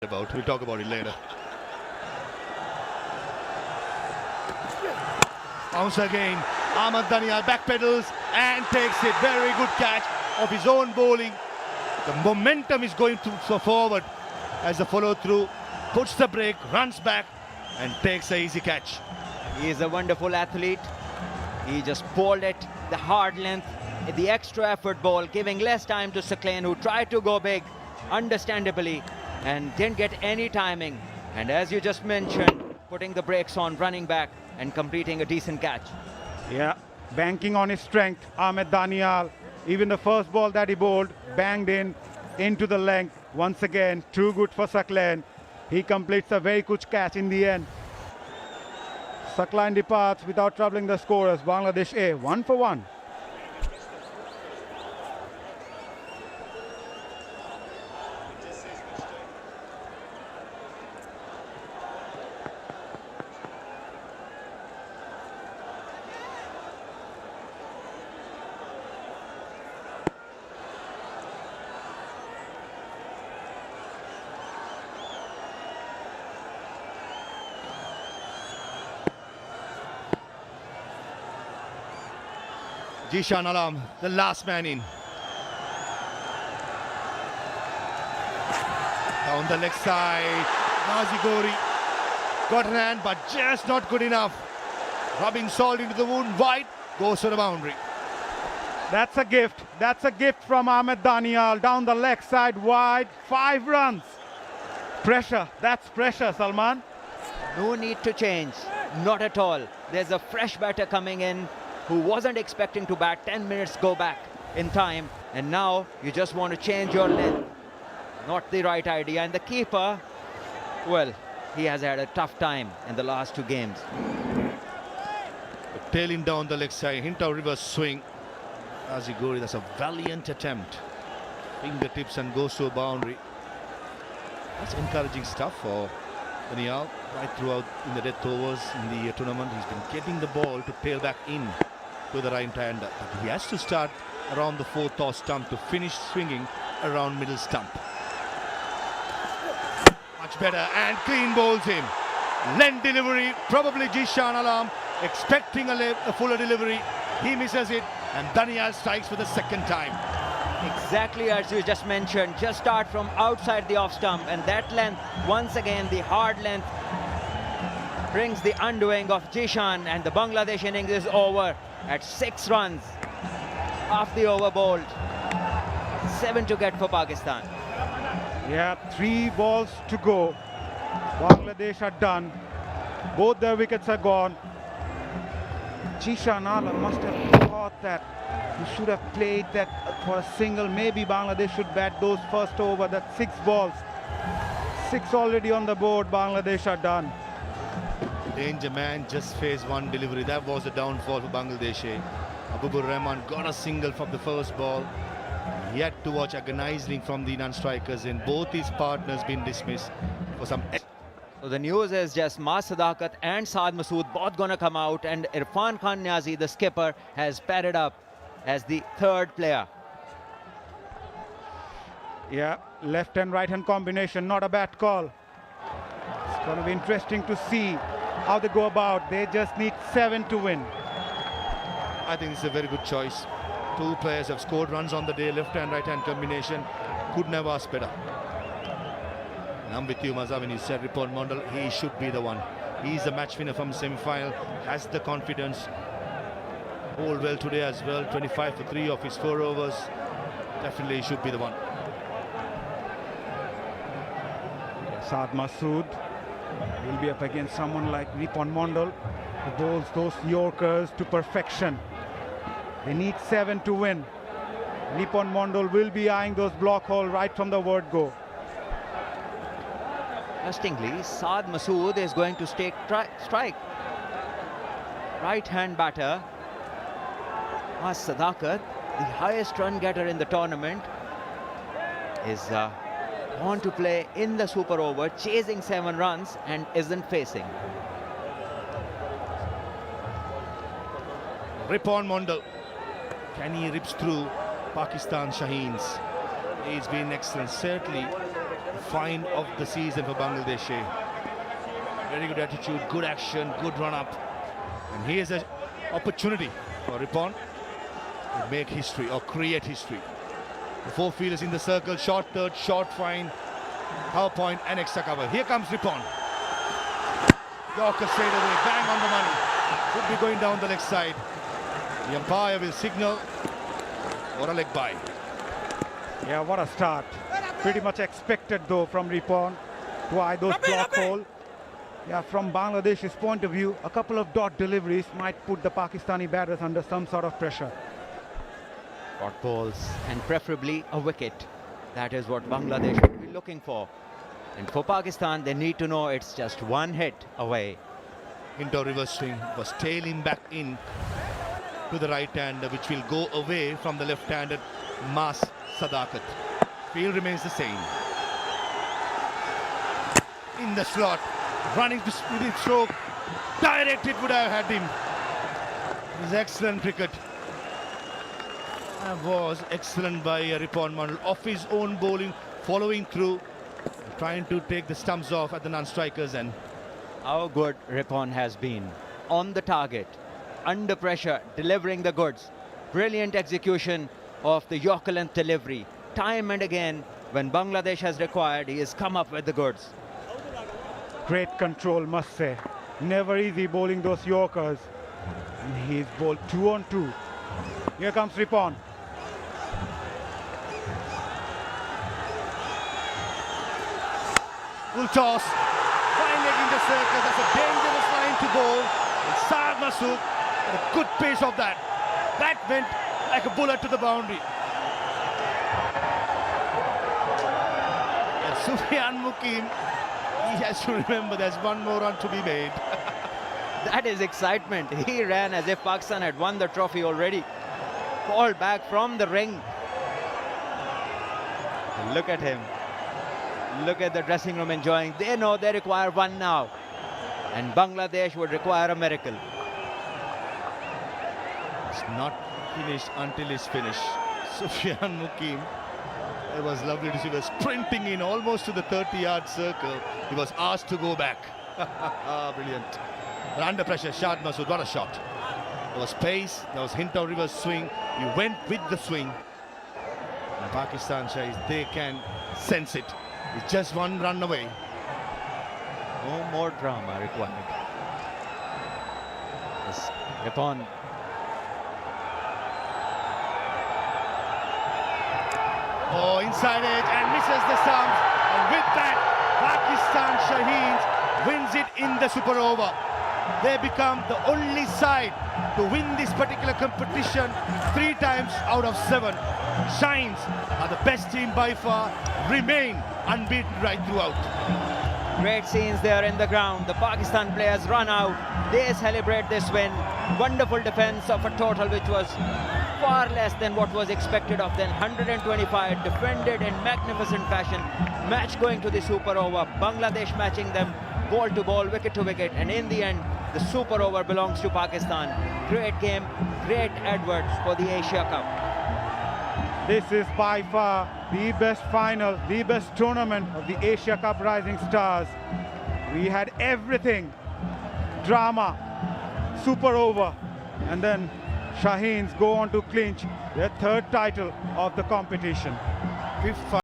about. We'll talk about it later. Once again, Ahmed Danial backpedals and takes it. Very good catch of his own bowling. The momentum is going so forward as the follow through puts the break, runs back and takes an easy catch. He is a wonderful athlete. He just bowled it, the hard length, the extra effort ball, giving less time to Saqlain, who tried to go big, understandably, and didn't get any timing. And as you just mentioned, putting the brakes on, running back and completing a decent catch. Yeah, banking on his strength, Ahmed Danial. Even the first ball that he bowled, banged into the length. Once again, too good for Saqlain. He completes a very good catch in the end. Saqlain departs without troubling the scorers. Bangladesh A, 1 for 1. Jishan Alam, the last man in. Down the leg side, Nazi Gori got an hand but just not good enough. Rubbing salt into the wound, wide, goes to the boundary. That's a gift. That's a gift from Ahmed Danial. Down the leg side, wide, 5 runs. Pressure, that's pressure, Salman. No need to change, not at all. There's a fresh batter coming in who wasn't expecting to bat. 10 minutes go back in time, and now you just want to change your length. Not the right idea. And the keeper, well, he has had a tough time in the last 2 games. Tailing down the leg side, hint of reverse swing. Aziguri, that's a valiant attempt. Fingertips and goes to a boundary. That's encouraging stuff for Danial. Right throughout in the death overs in the tournament, he's been getting the ball to tail back in to the right-hander. But he has to start around the 4th off stump to finish swinging around middle stump. Much better and clean bowls him. Length delivery, probably Jishan Alam expecting a fuller delivery. He misses it and Danial strikes for the 2nd time. Exactly as you just mentioned, just start from outside the off stump, and that length, once again the hard length, brings the undoing of Jishan, and the Bangladesh innings is over at 6 runs. Half the over bowled, 7 to get for Pakistan. Yeah, 3 balls to go. Bangladesh are done. Both their wickets are gone. Jishan Alam must have thought that he should have played that for a single. Maybe Bangladesh should bat those first over. That's 6 balls. 6 already on the board. Bangladesh are done. Danger man, just phase 1 delivery. That was the downfall for Bangladesh. Abubur Rahman got a single from the first ball. Yet to watch agonizing from the non-strikers, and both his partners been dismissed for some. So the news is just Mas Sadakat and Saad Masood both gonna come out, and Irfan Khan Niazi, the skipper, has padded up as the 3rd player. Yeah, left and right hand combination, not a bad call. It's going to be interesting to see how they go about. They just need 7 to win. I think it's a very good choice. 2 players have scored runs on the day, left and right hand combination. Couldn't have asked better. And I'm with you, Maza, when you said Ripon Mondal, he should be the one. He's the match winner from semi-final, has the confidence. Bowled well today as well, 25 for 3 of his 4 overs. Definitely he should be the one. Saad Masood will be up against someone like Ripon Mondal, who bowls those Yorkers to perfection. They need 7 to win. Ripon Mondal will be eyeing those block hole right from the word go. Interestingly, Saad Masood is going to take strike. Right-hand batter, Mas Sadakat, the highest run getter in the tournament, is on to play in the super over, chasing 7 runs and isn't facing. Ripon Mondal, can he rips through Pakistan Shaheens? He's been excellent. Certainly find of the season for Bangladesh. Very good attitude, good action, good run-up. And here's an opportunity for Ripon to make history or create history. The four fielders in the circle, short third, short fine, power point and extra cover. Here comes Ripon. Yorker straight away, bang on the money. Could be going down the leg side. The umpire will signal for a leg bye. Yeah, what a start. Pretty much expected though from Ripon to eye those block hole. Yeah, from Bangladesh's point of view, a couple of dot deliveries might put the Pakistani batters under some sort of pressure. Dot balls and preferably a wicket. That is what Bangladesh should be looking for. And for Pakistan, they need to know it's just one hit away. Into reverse swing, was tailing back in to the right hander, which will go away from the left-handed Mas Sadakat. Field remains the same. In the slot, running to speedy stroke, direct it would have had him. It was excellent cricket. That was excellent by Ripon Mandal, off his own bowling, following through, trying to take the stumps off at the non-strikers end. How good Ripon has been. On the target, under pressure, delivering the goods. Brilliant execution of the Yorker length delivery. Time and again, when Bangladesh has required, he has come up with the goods. Great control, must say. Never easy bowling those Yorkers. And he's bowled 2 on 2. Here comes Ripon. Full toss. Fine leg in the circle. That's a dangerous line to bowl. It's Saad Masood. A good pace of that. That went like a bullet to the boundary. And Sufyan Mukim, he has to remember there's one more run to be made. That is excitement. He ran as if Pakistan had won the trophy already. Called back from the ring. Look at him. Look at the dressing room enjoying. They know they require one now. And Bangladesh would require a miracle. It's not finished until it's finished. Sufyan Mukim, it was lovely to see. He was sprinting in almost to the 30-yard circle. He was asked to go back. Brilliant. But under pressure, Shad Masood, what a shot. There was pace, there was hint of reverse swing. He went with the swing. And Pakistan Shahis, they can sense it. It's just one run away. No more drama required. Yes, Ripon. Oh, inside edge and misses the stump. And with that, Pakistan Shaheens wins it in the super over. They become the only side to win this particular competition 3 times out of 7. Shines are the best team by far, remain unbeaten right throughout. Great scenes there in the ground. The Pakistan players run out. They celebrate this win. Wonderful defense of a total which was far less than what was expected of them. 125 defended in magnificent fashion. Match going to the super over. Bangladesh matching them ball to ball, wicket to wicket. And in the end, the super over belongs to Pakistan. Great game, great adverts for the Asia Cup. This is by far the best final, the best tournament of the Asia Cup Rising Stars. We had everything. Drama, super over, and then Shaheens go on to clinch their 3rd title of the competition. Fifth